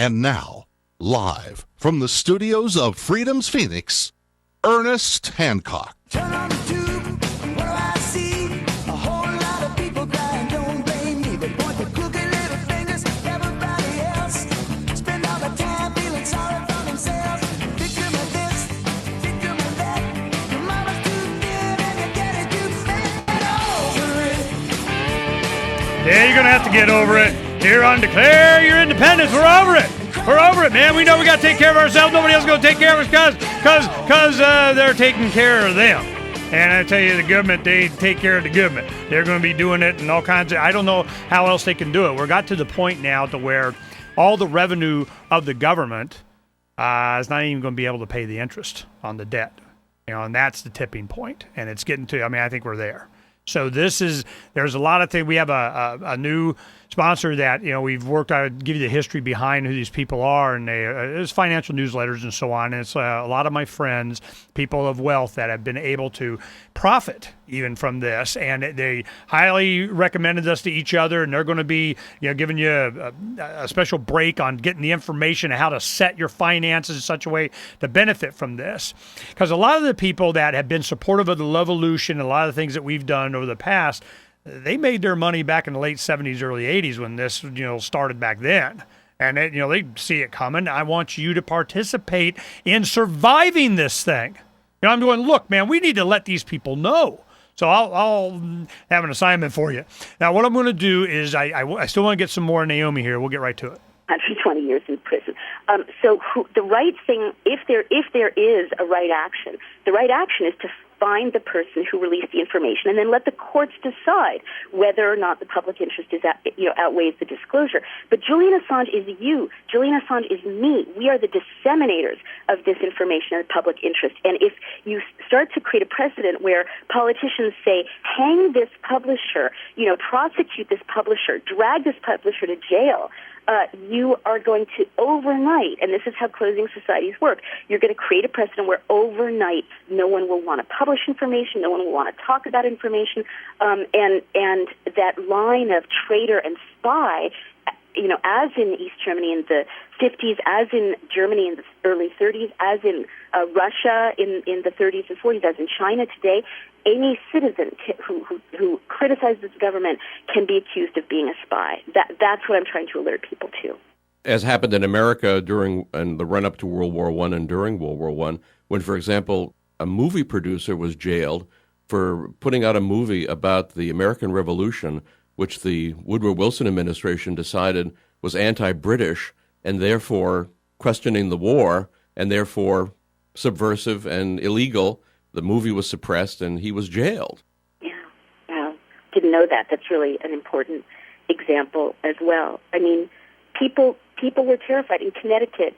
And now, live from the studios of Freedom's Phoenix, Ernest Hancock. Turn on the tube, what do I see? A whole lot of people crying, don't blame me. They point their crooked little fingers at everybody else. Spend all the time feeling sorry for themselves. Victim of this, victim of that. Your mama's too thin and your daddy's too fat. Get over it. Yeah, you're going to have to get over it. Here on Declare Your Independence, we're over it. We're over it, man. We know we got to take care of ourselves. Nobody else is going to take care of us because they're taking care of them. And I tell you, the government, they take care of the government. They're going to be doing it and all kinds of, I don't know how else they can do it. We're got to the point now to where all the revenue of the government is not even going to be able to pay the interest on the debt. You know, and that's the tipping point. And it's getting to, I think we're there. So there's a lot of things. We have a new sponsor that, we've worked out, give you the history behind who these people are, and there's financial newsletters and so on. And it's a lot of my friends, people of wealth that have been able to profit even from this, and they highly recommended us to each other, and they're going to be, giving you a special break on getting the information on how to set your finances in such a way to benefit from this. Because a lot of the people that have been supportive of the Levolution and a lot of the things that we've done over the past, they made their money back in the late 70s, early 80s when this, started back then. And, they see it coming. I want you to participate in surviving this thing. I'm going, look, man, we need to let these people know. So I'll have an assignment for you. Now, what I'm going to do is I still want to get some more Naomi here. We'll get right to it. 120 years in prison. The right thing, if there is a right action, the right action is to find the person who released the information and then let the courts decide whether or not the public interest is outweighs the disclosure. But Julian Assange is you. Julian Assange is me. We are the disseminators of this information and the public interest. And if you start to create a precedent where politicians say, hang this publisher, prosecute this publisher, drag this publisher to jail, you are going to overnight, and this is how closing societies work, you're going to create a precedent where overnight no one will want to publish information, no one will want to talk about information, and that line of traitor and spy, as in East Germany in the 50s, as in Germany in the early 30s, as in Russia in the 30s and 40s, as in China today, any citizen who criticizes the government can be accused of being a spy. That's what I'm trying to alert people to. As happened in America during the run-up to World War I and during World War I, when, for example, a movie producer was jailed for putting out a movie about the American Revolution, which the Woodrow Wilson administration decided was anti-British and therefore questioning the war and therefore subversive and illegal. The movie was suppressed and he was jailed. Yeah, didn't know that. That's really an important example as well. People were terrified. In Connecticut,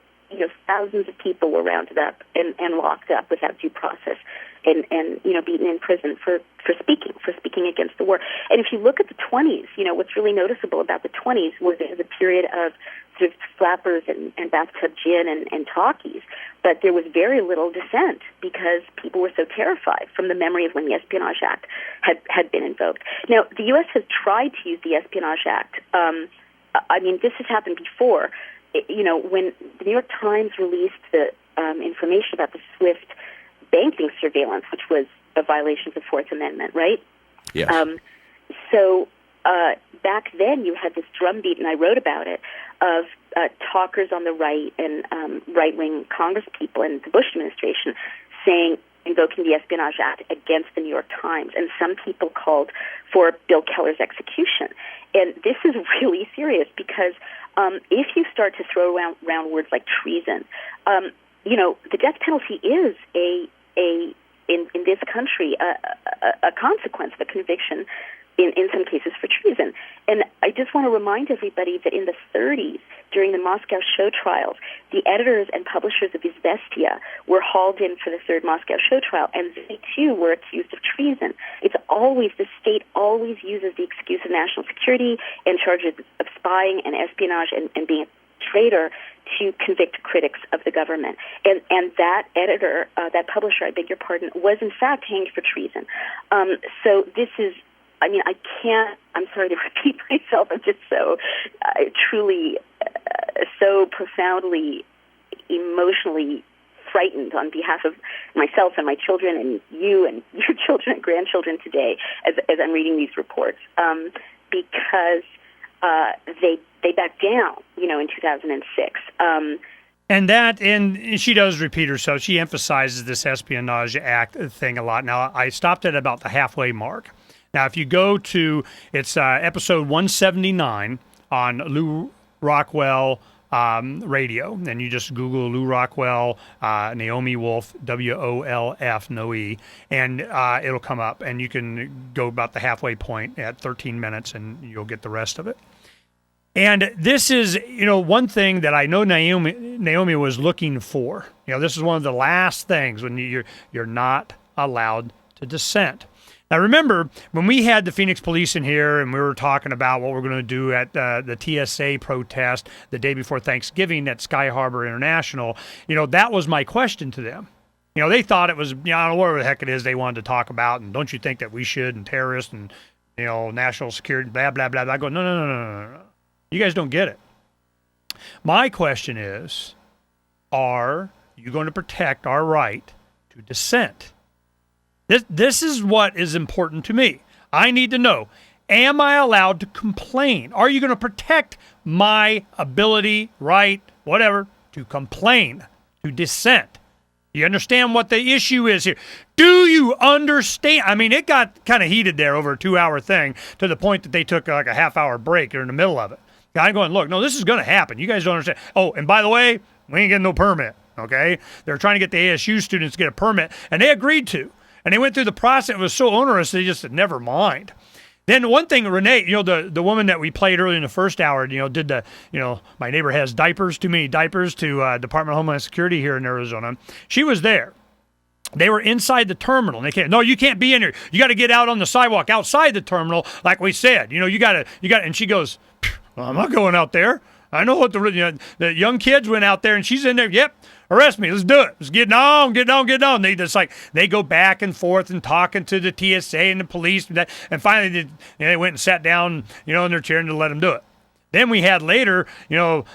thousands of people were rounded up and locked up without due process and beaten in prison for speaking against the war. And if you look at the 20s, what's really noticeable about the 20s was it was a period of sort of flappers and bathtub gin and talkies, but there was very little dissent because people were so terrified from the memory of when the Espionage Act had been invoked. Now, the U.S. has tried to use the Espionage Act. This has happened before. When the New York Times released the information about the SWIFT banking surveillance, which was a violation of the Fourth Amendment, right? Yes. Back then you had this drumbeat, and I wrote about it, of talkers on the right and right-wing Congress people in the Bush administration invoking the Espionage Act against the New York Times, and some people called for Bill Keller's execution. And this is really serious because if you start to throw around words like treason, the death penalty is in this country a consequence of a conviction in some cases for treason. And I just want to remind everybody that in the 30s, during the Moscow show trials, the editors and publishers of Izvestia were hauled in for the third Moscow show trial, and they too were accused of treason. The state always uses the excuse of national security and charges of spying and espionage and being a traitor to convict critics of the government. And that editor, that publisher, I beg your pardon, was in fact hanged for treason. So this is, I'm sorry to repeat myself, I'm just so truly so profoundly emotionally frightened on behalf of myself and my children and you and your children and grandchildren today as I'm reading these reports, because they backed down, in 2006. And she does repeat herself. She emphasizes this Espionage Act thing a lot. Now, I stopped at about the halfway mark. Now, if you go to, it's episode 179 on Lou Rockwell radio, and you just Google Lou Rockwell, Naomi Wolf, WOLF, no E, and it'll come up, and you can go about the halfway point at 13 minutes, and you'll get the rest of it. And this is, one thing that I know Naomi was looking for. This is one of the last things when you're not allowed to dissent. Now, remember, when we had the Phoenix Police in here and we were talking about what we're going to do at the TSA protest the day before Thanksgiving at Sky Harbor International, that was my question to them. They thought it was, I don't know whatever the heck it is they wanted to talk about, and don't you think that we should, and terrorists, and, national security, blah, blah, blah. I go, no. You guys don't get it. My question is, are you going to protect our right to dissent? This is what is important to me. I need to know, am I allowed to complain? Are you going to protect my ability, right, whatever, to complain, to dissent? You understand what the issue is here? Do you understand? I mean, it got kind of heated there over a 2-hour thing to the point that they took like a half-hour break in the middle of it. I'm going, look, no, this is going to happen. You guys don't understand. Oh, and by the way, we ain't getting no permit, okay? They're trying to get the ASU students to get a permit, and they agreed to. And they went through the process. It was so onerous, they just said, never mind. Then one thing, Renee, the woman that we played early in the first hour, did the, my neighbor has diapers, too many diapers to Department of Homeland Security here in Arizona. She was there. They were inside the terminal. And they can't. No, you can't be in here. You got to get out on the sidewalk outside the terminal, like we said. You got to. And she goes, well, I'm not going out there. I know what the young kids went out there, and she's in there. Yep, arrest me. Let's do it. Let's get on. They go back and forth and talking to the TSA and the police, and finally they went and sat down, in their chair and to let them do it. Then we had later,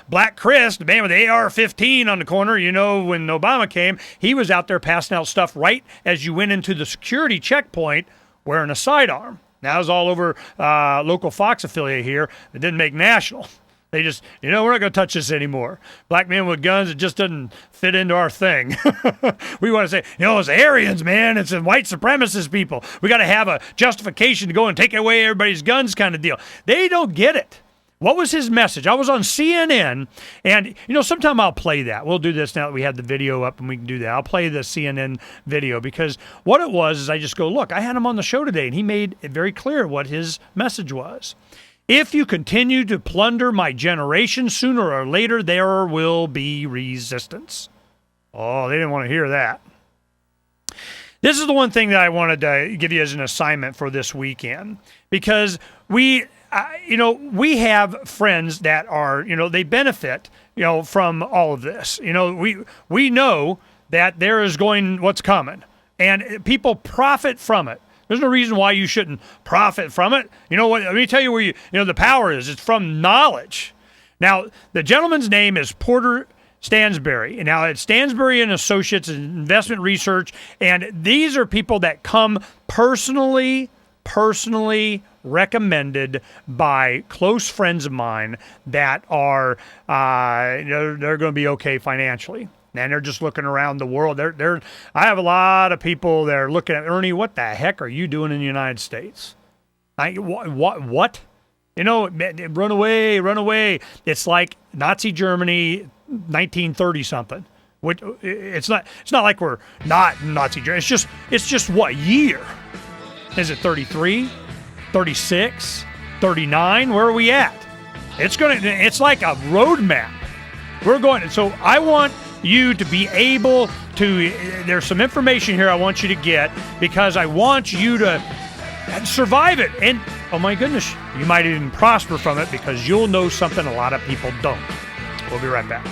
Black Chris, the man with the AR-15 on the corner, when Obama came, he was out there passing out stuff right as you went into the security checkpoint wearing a sidearm. Now it's all over local Fox affiliate here. It didn't make national. They just, we're not going to touch this anymore. Black men with guns, it just doesn't fit into our thing. We want to say, it's Aryans, man. It's white supremacist people. We got to have a justification to go and take away everybody's guns kind of deal. They don't get it. What was his message? I was on CNN, and, sometime I'll play that. We'll do this now that we have the video up, and we can do that. I'll play the CNN video, because what it was is I just go, look, I had him on the show today, and he made it very clear what his message was. If you continue to plunder my generation, sooner or later there will be resistance. Oh, they didn't want to hear that. This is the one thing that I wanted to give you as an assignment for this weekend, because we have friends that are, they benefit, from all of this. We know that there is what's coming, and people profit from it. There's no reason why you shouldn't profit from it. You know what? Let me tell you where the power is. It's from knowledge. Now, the gentleman's name is Porter Stansberry. Now, it's Stansberry and Associates in Investment Research, and these are people that come personally recommended by close friends of mine that are, they're going to be okay financially. And they're just looking around the world. I have a lot of people that are looking at, Ernie, what the heck are you doing in the United States? What? Run away. It's like Nazi Germany, 1930 something. It's not like we're not Nazi Germany. It's just what year? Is it 33, 36, 39? Where are we at? It's like a roadmap. We're going. So I want you to be able to, there's some information here I want you to get, because I want you to survive it. And oh my goodness, you might even prosper from it, because you'll know something a lot of people don't. We'll be right back.